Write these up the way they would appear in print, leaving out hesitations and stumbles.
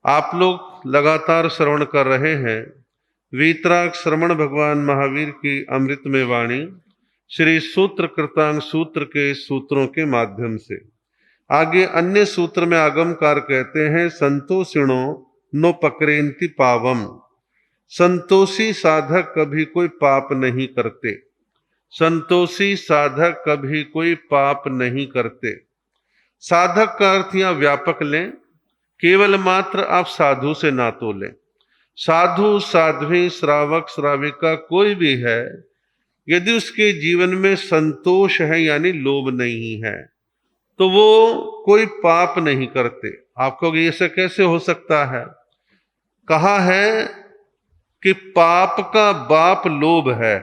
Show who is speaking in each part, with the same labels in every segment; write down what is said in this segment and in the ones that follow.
Speaker 1: आप लोग लगातार श्रवण कर रहे हैं वीतराग श्रवण भगवान महावीर की अमृतमय वाणी श्री सूत्र कृतांग सूत्र के सूत्रों के माध्यम से। आगे अन्य सूत्र में आगमकार कहते हैं संतोषिणो नो पकरेंति पावम। संतोषी साधक कभी कोई पाप नहीं करते। संतोषी साधक कभी कोई पाप नहीं करते। साधक का अर्थ यहां व्यापक लें, केवल मात्र आप साधु से ना तोलें। साधु साध्वी श्रावक श्राविका कोई भी है, यदि उसके जीवन में संतोष है यानी लोभ नहीं है तो वो कोई पाप नहीं करते। आप कहोगे ऐसा कैसे हो सकता है? कहा है कि पाप का बाप लोभ है।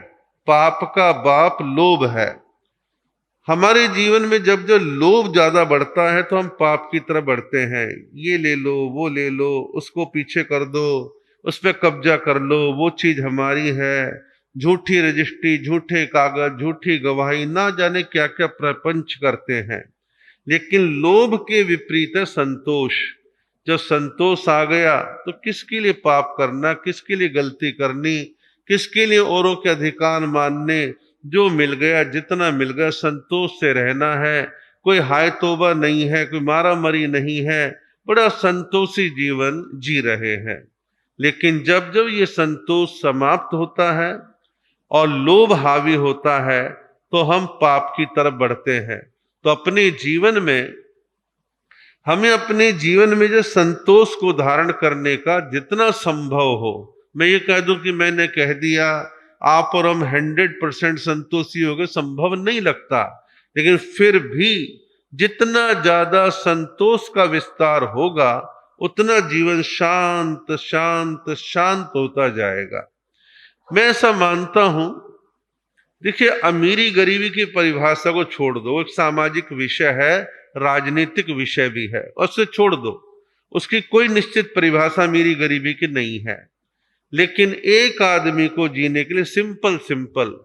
Speaker 1: पाप का बाप लोभ है। हमारे जीवन में जब जब लोभ ज्यादा बढ़ता है तो हम पाप की तरफ बढ़ते हैं। ये ले लो, वो ले लो, उसको पीछे कर दो, उस पर कब्जा कर लो, वो चीज हमारी है। झूठी रजिस्ट्री, झूठे कागज, झूठी गवाही, ना जाने क्या क्या प्रपंच करते हैं। लेकिन लोभ के विपरीत है संतोष। जब संतोष आ गया तो किसके लिए पाप करना, किसके लिए गलती करनी, किसके लिए औरों के अधिकार मानने। जो मिल गया, जितना मिल गया, संतोष से रहना है। कोई हाय तौबा नहीं है, कोई मारा मरी नहीं है, बड़ा संतोषी जीवन जी रहे हैं। लेकिन जब जब ये संतोष समाप्त होता है और लोभ हावी होता है तो हम पाप की तरफ बढ़ते हैं। तो अपने जीवन में हमें अपने जीवन में जो संतोष को धारण करने का जितना संभव हो, मैं ये कह दूं कि मैंने कह दिया आप और हम 100% संतोषी हो गए, संभव नहीं लगता। लेकिन फिर भी जितना ज्यादा संतोष का विस्तार होगा उतना जीवन शांत शांत शांत होता जाएगा। मैं ऐसा मानता हूं। देखिए, अमीरी गरीबी की परिभाषा को छोड़ दो, एक सामाजिक विषय है, राजनीतिक विषय भी है, और उसे छोड़ दो। उसकी कोई निश्चित परिभाषा अमीरी गरीबी की नहीं है। लेकिन एक आदमी को जीने के लिए सिंपल सिंपल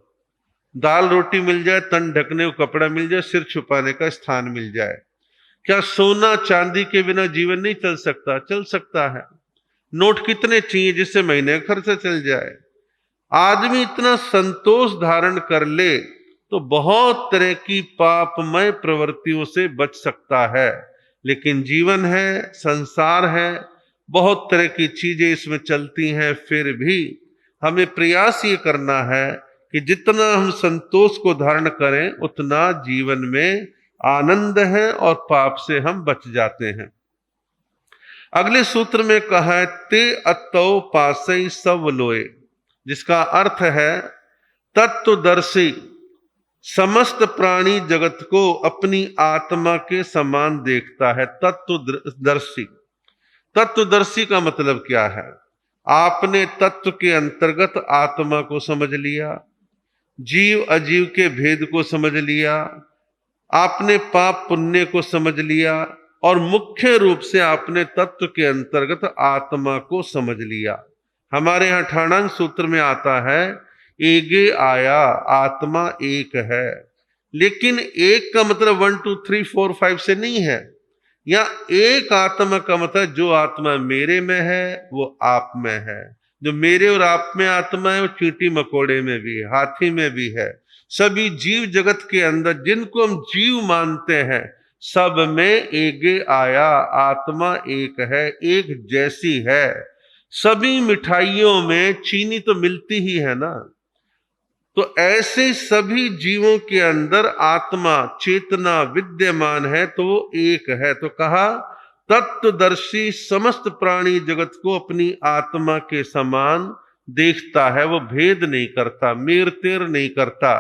Speaker 1: दाल रोटी मिल जाए, तन ढकने को कपड़ा मिल जाए, सिर छुपाने का स्थान मिल जाए। क्या सोना चांदी के बिना जीवन नहीं चल सकता? चल सकता है। नोट कितने चाहिए जिससे महीने का खर्चा चल जाए? आदमी इतना संतोष धारण कर ले तो बहुत तरह की पापमय प्रवृत्तियों से बच सकता है। लेकिन जीवन है, संसार है, बहुत तरह की चीजें इसमें चलती हैं। फिर भी हमें प्रयास ये करना है कि जितना हम संतोष को धारण करें उतना जीवन में आनंद है और पाप से हम बच जाते हैं। अगले सूत्र में कहा है ते अतौ पासई सब लोए, जिसका अर्थ है तत्वदर्शी समस्त प्राणी जगत को अपनी आत्मा के समान देखता है। तत्वदर्शी, तत्वदर्शी का मतलब क्या है? आपने तत्व के अंतर्गत आत्मा को समझ लिया, जीव अजीव के भेद को समझ लिया, आपने पाप पुण्य को समझ लिया, और मुख्य रूप से आपने तत्व के अंतर्गत आत्मा को समझ लिया। हमारे यहां ठाणांग सूत्र में आता है एगे आया, आत्मा एक है। लेकिन एक का मतलब 1 2 3 4 5 से नहीं है। या एक आत्मा का मतलब जो आत्मा मेरे में है वो आप में है। जो मेरे और आप में आत्मा है वो चींटी मकोड़े में भी है, हाथी में भी है। सभी जीव जगत के अंदर जिनको हम जीव मानते हैं सब में एगे आया, आत्मा एक है, एक जैसी है। सभी मिठाइयों में चीनी तो मिलती ही है ना। तो ऐसे सभी जीवों के अंदर आत्मा चेतना विद्यमान है तो वो एक है। तो कहा तत्वदर्शी समस्त प्राणी जगत को अपनी आत्मा के समान देखता है। वो भेद नहीं करता, मेर तेर नहीं करता,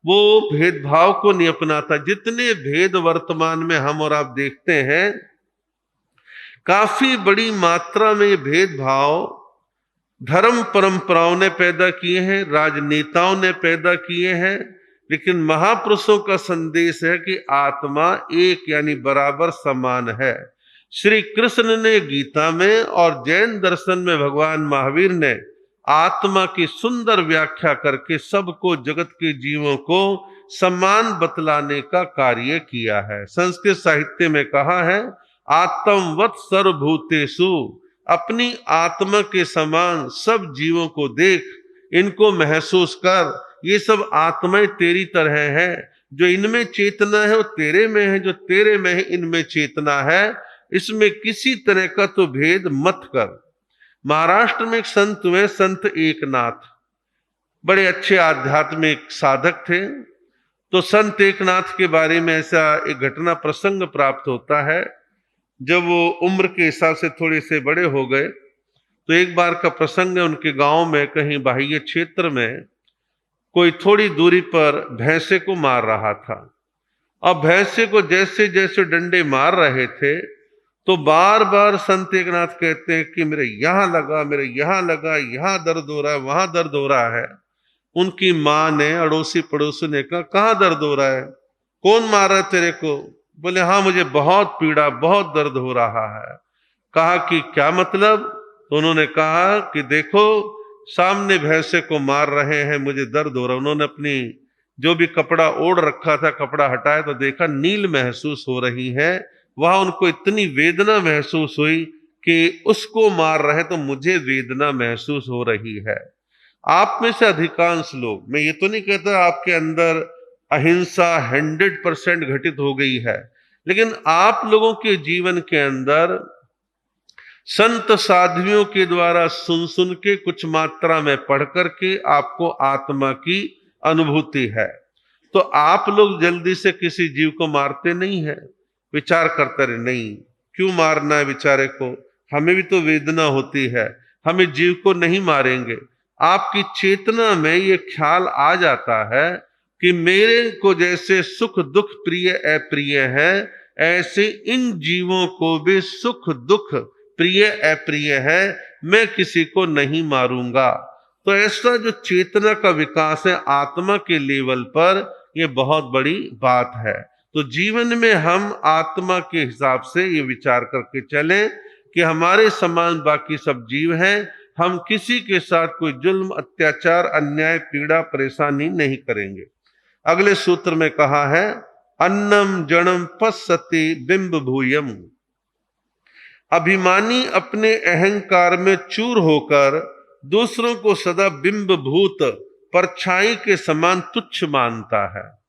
Speaker 1: वो भेदभाव को नहीं अपनाता। जितने भेद वर्तमान में हम और आप देखते हैं, काफी बड़ी मात्रा में ये भेदभाव धर्म परंपराओं ने पैदा किए हैं, राजनेताओं ने पैदा किए हैं। लेकिन महापुरुषों का संदेश है कि आत्मा एक यानी बराबर समान है। श्री कृष्ण ने गीता में और जैन दर्शन में भगवान महावीर ने आत्मा की सुंदर व्याख्या करके सबको, जगत के जीवों को समान बतलाने का कार्य किया है। संस्कृत साहित्य में कहा है आत्मवत् सर्वभूतेषु अपनी आत्मा के समान सब जीवों को देख, इनको महसूस कर। ये सब आत्माएं तेरी तरह है, जो इनमें चेतना है वो तेरे में है, जो तेरे में है इनमें चेतना है। इसमें किसी तरह का तो भेद मत कर। महाराष्ट्र में एक संत हुए, संत एकनाथ, बड़े अच्छे आध्यात्मिक साधक थे। तो संत एकनाथ के बारे में ऐसा एक घटना प्रसंग प्राप्त होता है। जब वो उम्र के हिसाब से थोड़े से बड़े हो गए तो एक बार का प्रसंग है, उनके गांव में कहीं बाह्य क्षेत्र में कोई थोड़ी दूरी पर भैंसे को मार रहा था। अब भैंसे को जैसे जैसे डंडे मार रहे थे तो बार बार संत एकनाथ कहते हैं कि मेरे यहां लगा, मेरे यहां लगा, यहां दर्द हो रहा है, वहां दर्द हो रहा है। उनकी माँ ने, अड़ोसी पड़ोसी ने कहा, कहाँ दर्द हो रहा है, कौन मार रहा है तेरे को? बोले हाँ मुझे बहुत पीड़ा, बहुत दर्द हो रहा है। कहा कि क्या मतलब? तो उन्होंने कहा कि देखो सामने भैंसे को मार रहे हैं, मुझे दर्द हो रहा है। उन्होंने अपनी जो भी कपड़ा ओढ़ रखा था, कपड़ा हटाया तो देखा नील महसूस हो रही है। वहां उनको इतनी वेदना महसूस हुई कि उसको मार रहे तो मुझे वेदना महसूस हो रही है। आप में से अधिकांश लोग, मैं ये तो नहीं कहता आपके अंदर अहिंसा 100% घटित हो गई है, लेकिन आप लोगों के जीवन के अंदर संत साधुओं के द्वारा सुन सुन के कुछ मात्रा में पढ़ करके आपको आत्मा की अनुभूति है। तो आप लोग जल्दी से किसी जीव को मारते नहीं है, विचार करते रहे नहीं क्यों मारना है बेचारे को, हमें भी तो वेदना होती है, हमें जीव को नहीं मारेंगे। आपकी चेतना में ये ख्याल आ जाता है कि मेरे को जैसे सुख दुख प्रिय अप्रिय है, ऐसे इन जीवों को भी सुख दुख प्रिय अप्रिय है, मैं किसी को नहीं मारूंगा। तो ऐसा जो चेतना का विकास है आत्मा के लेवल पर, यह बहुत बड़ी बात है। तो जीवन में हम आत्मा के हिसाब से ये विचार करके चलें कि हमारे समान बाकी सब जीव हैं, हम किसी के साथ कोई जुल्म, अत्याचार, अन्याय, पीड़ा, परेशानी नहीं करेंगे। अगले सूत्र में कहा है, अन्नम जणम पश्यति बिंब भूयम। अभिमानी अपने अहंकार में चूर होकर दूसरों को सदा बिंब भूत, परछाई के समान तुच्छ मानता है।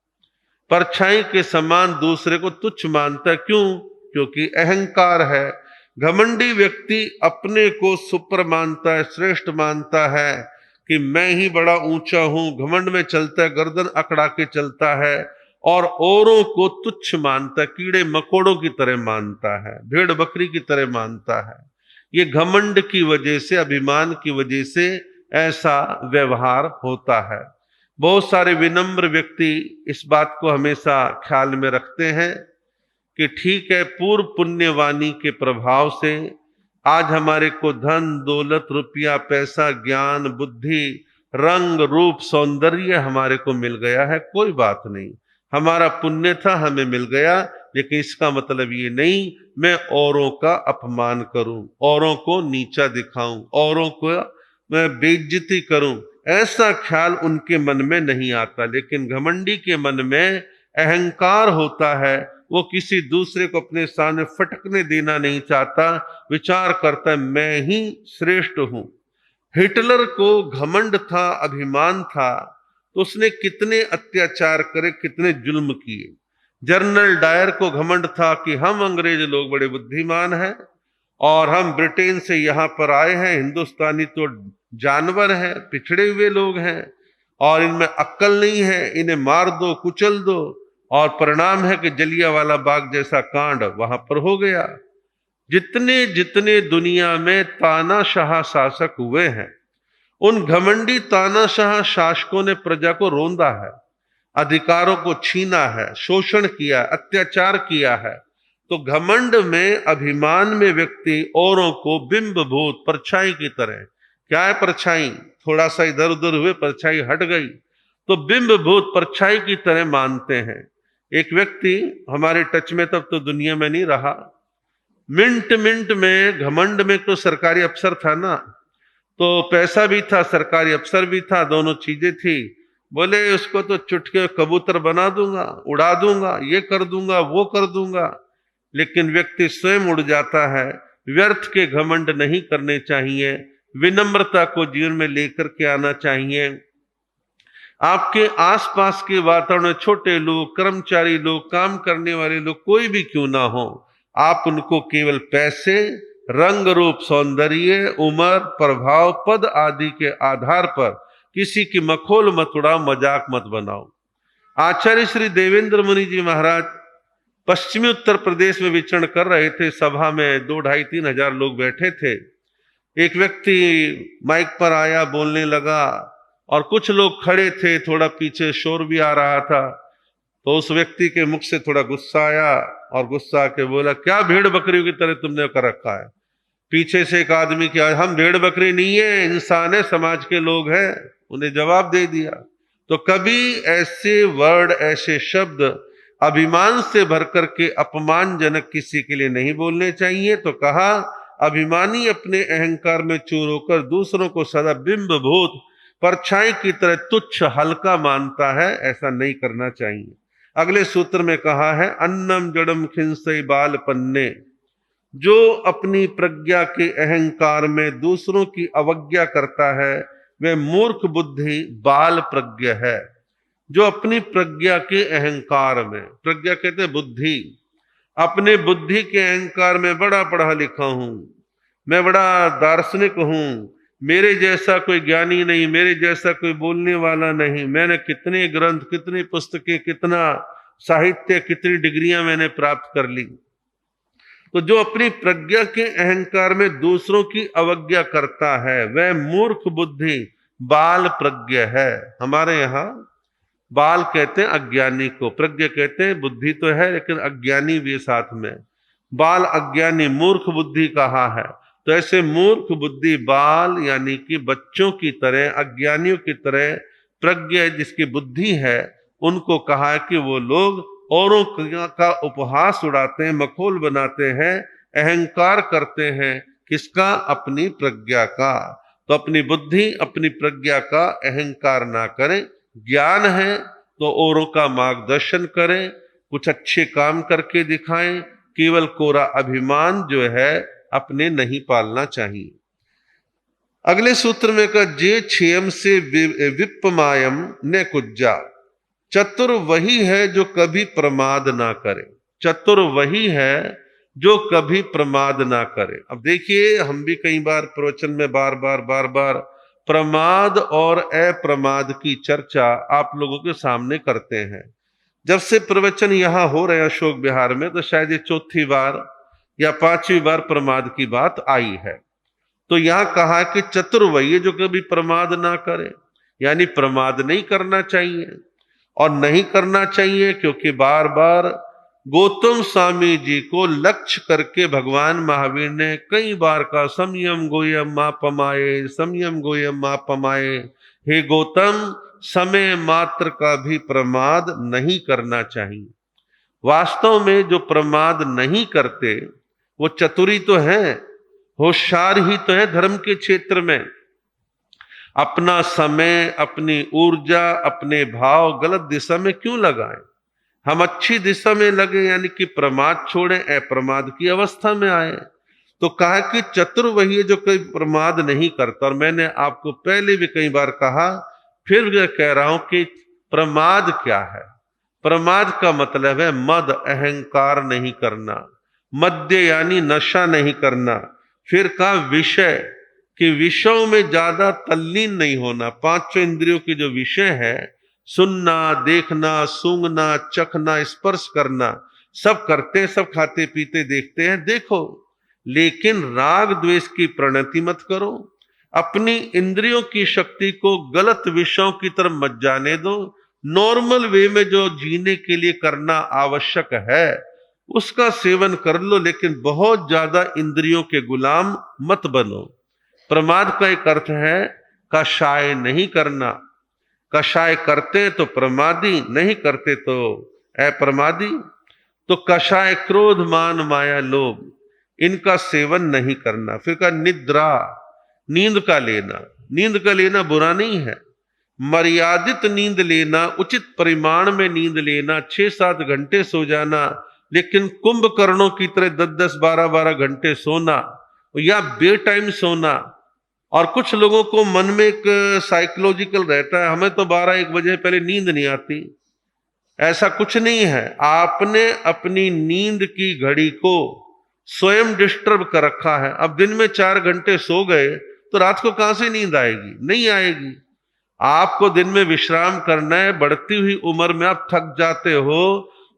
Speaker 1: परछाई के समान दूसरे को तुच्छ मानता है। क्यों? क्योंकि अहंकार है। घमंडी व्यक्ति अपने को सुपर मानता है, श्रेष्ठ मानता है कि मैं ही बड़ा ऊंचा हूं, घमंड में चलता है, गर्दन अकड़ा के चलता है और औरों को तुच्छ मानता है, कीड़े मकोड़ों की तरह मानता है, भेड़ बकरी की तरह मानता है। ये घमंड की वजह से, अभिमान की वजह से ऐसा व्यवहार होता है। बहुत सारे विनम्र व्यक्ति इस बात को हमेशा ख्याल में रखते हैं कि ठीक है, पूर्व पुण्यवाणी के प्रभाव से आज हमारे को धन दौलत, रुपया, पैसा, ज्ञान, बुद्धि, रंग रूप, सौंदर्य हमारे को मिल गया है। कोई बात नहीं, हमारा पुण्य था, हमें मिल गया। लेकिन इसका मतलब ये नहीं मैं औरों का अपमान करूं, औरों को नीचा दिखाऊं, औरों को मैं बेइज्जती करूं। ऐसा ख्याल उनके मन में नहीं आता। लेकिन घमंडी के मन में अहंकार होता है, वो किसी दूसरे को अपने सामने फटकने देना नहीं चाहता, विचार करता है मैं ही श्रेष्ठ हूं। हिटलर को घमंड था, अभिमान था, तो उसने कितने अत्याचार करे, कितने जुल्म किए। जनरल डायर को घमंड था कि हम अंग्रेज लोग बड़े बुद्धिमान हैं और हम ब्रिटेन से यहां पर आए हैं, हिंदुस्तानी तो जानवर हैं, पिछड़े हुए लोग हैं और इनमें अक्ल नहीं है, इन्हें मार दो, कुचल दो। और परिणाम है कि जलियांवाला बाग जैसा कांड वहां पर हो गया। जितने जितने दुनिया में तानाशाह शासक हुए हैं, उन घमंडी तानाशाह शासकों ने प्रजा को रोंदा है, अधिकारों को छीना है, शोषण किया, अत्याचार किया है। तो घमंड में, अभिमान में व्यक्ति औरों को बिंब भूत, परछाई की तरह, क्या है परछाई, थोड़ा सा इधर उधर हुए परछाई हट गई, तो बिंब भूत परछाई की तरह मानते हैं। एक व्यक्ति हमारे टच में तब तो दुनिया में नहीं रहा, मिनट मिनट में, घमंड में तो सरकारी अफसर था ना, तो पैसा भी था, सरकारी अफसर भी था, दोनों चीजें थी। बोले उसको तो चुटके कबूतर बना दूंगा, उड़ा दूंगा, ये कर दूंगा, वो कर दूंगा। लेकिन व्यक्ति स्वयं उड़ जाता है व्यर्थ के घमंड नहीं करने चाहिए, विनम्रता को जीवन में लेकर के आना चाहिए। आपके आसपास के वातावरण में छोटे लोग, कर्मचारी लोग, काम करने वाले लोग कोई भी क्यों ना हो, आप उनको केवल पैसे, रंग रूप, सौंदर्य, उम्र, प्रभाव, पद आदि के आधार पर किसी की मखोल मत उड़ाओ, मजाक मत बनाओ। आचार्य श्री देवेंद्र मुनि जी महाराज पश्चिमी उत्तर प्रदेश में विचरण कर रहे थे। सभा में 2, 2.5, 3 हजार लोग बैठे थे। एक व्यक्ति माइक पर आया, बोलने लगा और कुछ लोग खड़े थे, थोड़ा पीछे शोर भी आ रहा था। तो उस व्यक्ति के मुख से थोड़ा गुस्सा आया और गुस्सा आके बोला, क्या भेड़ बकरियों की तरह तुमने कर रखा है? पीछे से एक आदमी क्या, हम भेड़ बकरी नहीं है, इंसान है, समाज के लोग हैं, उन्हें जवाब दे दिया। तो कभी ऐसे वर्ड, ऐसे शब्द अभिमान से भर करके अपमानजनक किसी के लिए नहीं बोलने चाहिए। तो कहा, अभिमानी अपने अहंकार में चूर होकर दूसरों को सदा बिंब भूत परछाई की तरह तुच्छ हल्का मानता है, ऐसा नहीं करना चाहिए। अगले सूत्र में कहा है, अन्नम जड़म खिंसई बाल पन्ने, जो अपनी प्रज्ञा के अहंकार में दूसरों की अवज्ञा करता है वह मूर्ख बुद्धि बाल प्रज्ञ है। जो अपनी प्रज्ञा के अहंकार में, प्रज्ञा कहते हैं बुद्धि, अपने बुद्धि के अहंकार में बड़ा पढ़ा लिखा हूं, मैं बड़ा दार्शनिक हूं, मेरे जैसा कोई ज्ञानी नहीं, मेरे जैसा कोई बोलने वाला नहीं, मैंने कितने ग्रंथ, कितनी पुस्तकें, कितना साहित्य, कितनी डिग्रियां मैंने प्राप्त कर ली। तो जो अपनी प्रज्ञा के अहंकार में दूसरों की अवज्ञा करता है वह मूर्ख बुद्धि बाल प्रज्ञ है। हमारे यहाँ बाल कहते हैं अज्ञानी को, प्रज्ञ कहते हैं बुद्धि तो है लेकिन अज्ञानी भी साथ में। बाल अज्ञानी, मूर्ख बुद्धि कहा है। तो ऐसे मूर्ख बुद्धि बाल यानी कि बच्चों की तरह, अज्ञानियों की तरह प्रज्ञ जिसकी बुद्धि है, उनको कहा है कि वो लोग औरों का उपहास उड़ाते हैं, मखौल बनाते हैं, अहंकार करते हैं। किसका? अपनी प्रज्ञा का। तो अपनी बुद्धि, अपनी प्रज्ञा का अहंकार ना करें। ज्ञान है तो औरों का मार्गदर्शन करें, कुछ अच्छे काम करके दिखाएं। केवल कोरा अभिमान जो है अपने नहीं पालना चाहिए। अगले सूत्र में कहा, जे क्षेम से विप्पमायम न कुज्जा, चतुर वही है जो कभी प्रमाद ना करे। चतुर वही है जो कभी प्रमाद ना करे। अब देखिए, हम भी कई बार प्रवचन में बार बार प्रमाद और अप्रमाद की चर्चा आप लोगों के सामने करते हैं। जब से प्रवचन यहाँ हो रहे हैं अशोक विहार में, तो शायद ये 4थी बार या 5वीं बार प्रमाद की बात आई है। तो यहाँ कहा कि चतुर वही है जो कभी प्रमाद ना करे, यानी प्रमाद नहीं करना चाहिए। और नहीं करना चाहिए क्योंकि बार बार गौतम स्वामी जी को लक्ष्य करके भगवान महावीर ने कई बार कहा, संयम गोयम मापमाए, संयम गोयम मापमाए। हे गौतम, समय मात्र का भी प्रमाद नहीं करना चाहिए। वास्तव में जो प्रमाद नहीं करते वो चतुरी तो है, होशियार ही तो है धर्म के क्षेत्र में। अपना समय, अपनी ऊर्जा, अपने भाव गलत दिशा में क्यों लगाएं? हम अच्छी दिशा में लगे, यानी कि प्रमाद छोड़ें, अप्रमाद की अवस्था में आए। तो कहा कि चतुर वही है जो कोई प्रमाद नहीं करता। और मैंने आपको पहले भी कई बार कहा, फिर भी कह रहा हूं कि प्रमाद क्या है। प्रमाद का मतलब है मद, अहंकार नहीं करना, मद्य यानी नशा नहीं करना। फिर कहा विषय, कि विषयों में ज्यादा तल्लीन नहीं होना। 5 इंद्रियों के जो विषय है, सुनना, देखना, सूंघना, चखना, स्पर्श करना, सब करते हैं, सब खाते पीते देखते हैं, देखो, लेकिन राग द्वेष की प्रणति मत करो। अपनी इंद्रियों की शक्ति को गलत विषयों की तरफ मत जाने दो। नॉर्मल वे में जो जीने के लिए करना आवश्यक है उसका सेवन कर लो, लेकिन बहुत ज्यादा इंद्रियों के गुलाम मत बनो। प्रमाद का एक अर्थ है कषाय नहीं करना। कषाय करते तो प्रमादी, नहीं करते तो अप्रमादी। तो कषाय क्रोध, मान, माया, लोभ, इनका सेवन नहीं करना। फिर का निद्रा, नींद का लेना। नींद का लेना बुरा नहीं है, मर्यादित नींद लेना, उचित परिमाण में नींद लेना, 6-7 घंटे सो जाना, लेकिन कुंभकर्णों की तरह 10-10, 12-12 घंटे सोना या बेटाइम सोना, और कुछ लोगों को मन में एक साइकोलॉजिकल रहता है, हमें तो 12-1 बजे पहले नींद नहीं आती। ऐसा कुछ नहीं है। आपने अपनी नींद की घड़ी को स्वयं डिस्टर्ब कर रखा है। अब दिन में 4 घंटे सो गए तो रात को कहां से नींद आएगी? नहीं आएगी। आपको दिन में विश्राम करना है। बढ़ती हुई उम्र में आप थक जाते हो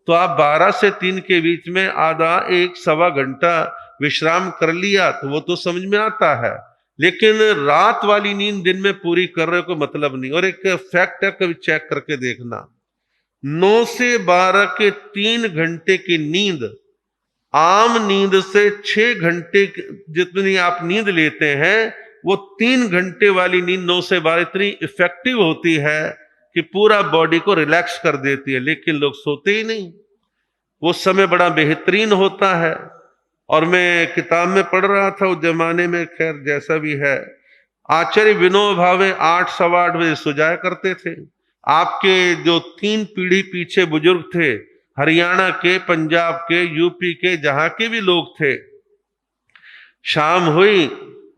Speaker 1: तो आप 12 से 3 के बीच में आधा 1-1.25 घंटा विश्राम कर लिया तो वो तो समझ में आता है, लेकिन रात वाली नींद दिन में पूरी कर रहे हो कोई मतलब नहीं। और एक फैक्ट है, कभी चेक करके देखना, 9 से 12 के 3 घंटे की नींद आम नींद से 6 घंटे जितनी आप नींद लेते हैं, वो 3 घंटे वाली नींद 9 से 12 इतनी इफेक्टिव होती है कि पूरा बॉडी को रिलैक्स कर देती है। लेकिन लोग सोते ही नहीं। वो समय बड़ा बेहतरीन होता है। और मैं किताब में पढ़ रहा था उस जमाने में, खैर जैसा भी है, आचार्य विनोबा भावे 8, 8:15 बजे सो जाया करते थे। आपके जो 3 पीढ़ी पीछे बुजुर्ग थे, हरियाणा के, पंजाब के, यूपी के, जहां के भी लोग थे, शाम हुई,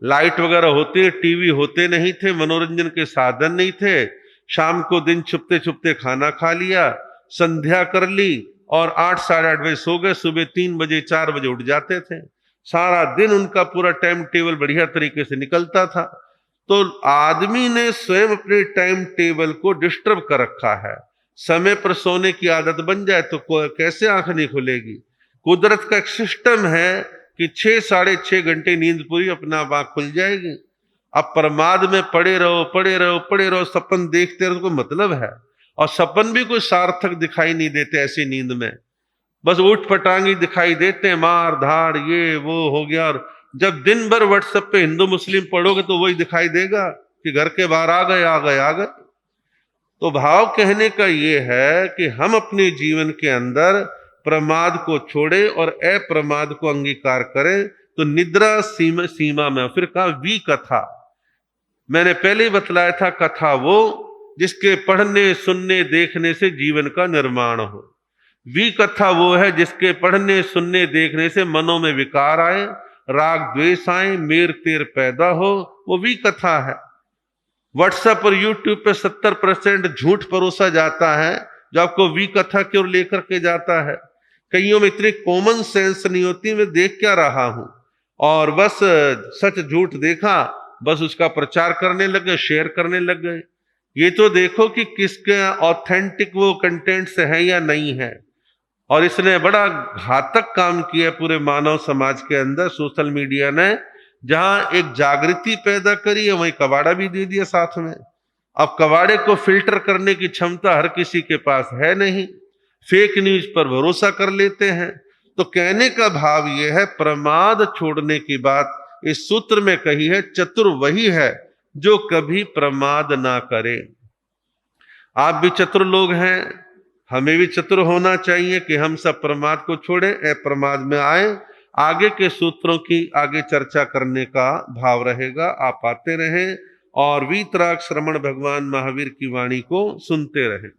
Speaker 1: लाइट वगैरह होती, टीवी होते नहीं थे, मनोरंजन के साधन नहीं थे, शाम को दिन छुपते छुपते खाना खा लिया, संध्या कर ली और 8, 8:30 बजे सो गए। सुबह 3 बजे 4 बजे उठ जाते थे। सारा दिन उनका पूरा टाइम टेबल बढ़िया तरीके से निकलता था। तो आदमी ने स्वयं अपने टाइम टेबल को डिस्टर्ब कर रखा है। समय पर सोने की आदत बन जाए तो कैसे आंख नहीं खुलेगी? कुदरत का एक सिस्टम है कि 6, 6.5 घंटे नींद पूरी अपना आप आंख खुल जाएगी। अब प्रमाद में पड़े रहो, पड़े रहो, पड़े रहो, सपन देखते रहो, कोई मतलब है? और सपन भी कोई सार्थक दिखाई नहीं देते ऐसी नींद में, बस उठ पटांगी दिखाई देते हैं, मार धाड़ ये वो हो गया। और जब दिन भर व्हाट्सएप पे हिंदू मुस्लिम पढ़ोगे तो वही दिखाई देगा कि घर के बाहर आ गए, आ गए, आ गए। तो भाव कहने का ये है कि हम अपने जीवन के अंदर प्रमाद को छोड़े और अप्रमाद को अंगीकार करें तो निद्रा सीमा में। फिर कहा वी कथा, मैंने पहले ही बतलाया था, कथा वो जिसके पढ़ने सुनने देखने से जीवन का निर्माण हो। वी कथा वो है जिसके पढ़ने सुनने देखने से मनों में विकार आए, राग द्वेष आए, मेर तेर पैदा हो, वो वी कथा है। व्हाट्सएप और यूट्यूब पे 70% झूठ परोसा जाता है जो आपको वी कथा की ओर लेकर के जाता है। कईयों में इतनी कॉमन सेंस नहीं होती, मैं देख क्या रहा हूं, और बस सच झूठ देखा, बस उसका प्रचार करने लग गए, शेयर करने लग गए। ये तो देखो कि किसके ऑथेंटिक वो कंटेंट्स है या नहीं है। और इसने बड़ा घातक काम किया पूरे मानव समाज के अंदर, सोशल मीडिया ने। जहां एक जागृति पैदा करी है वहीं कबाड़ा भी दे दिया साथ में। अब कबाड़े को फिल्टर करने की क्षमता हर किसी के पास है नहीं, फेक न्यूज पर भरोसा कर लेते हैं। तो कहने का भाव यह है, प्रमाद छोड़ने की बात इस सूत्र में कही है। चतुर वही है जो कभी प्रमाद ना करे। आप भी चतुर लोग हैं, हमें भी चतुर होना चाहिए कि हम सब प्रमाद को छोड़ें, अप्रमाद में आए। आगे के सूत्रों की आगे चर्चा करने का भाव रहेगा। आप आते रहें और वीतराग श्रवण भगवान महावीर की वाणी को सुनते रहें।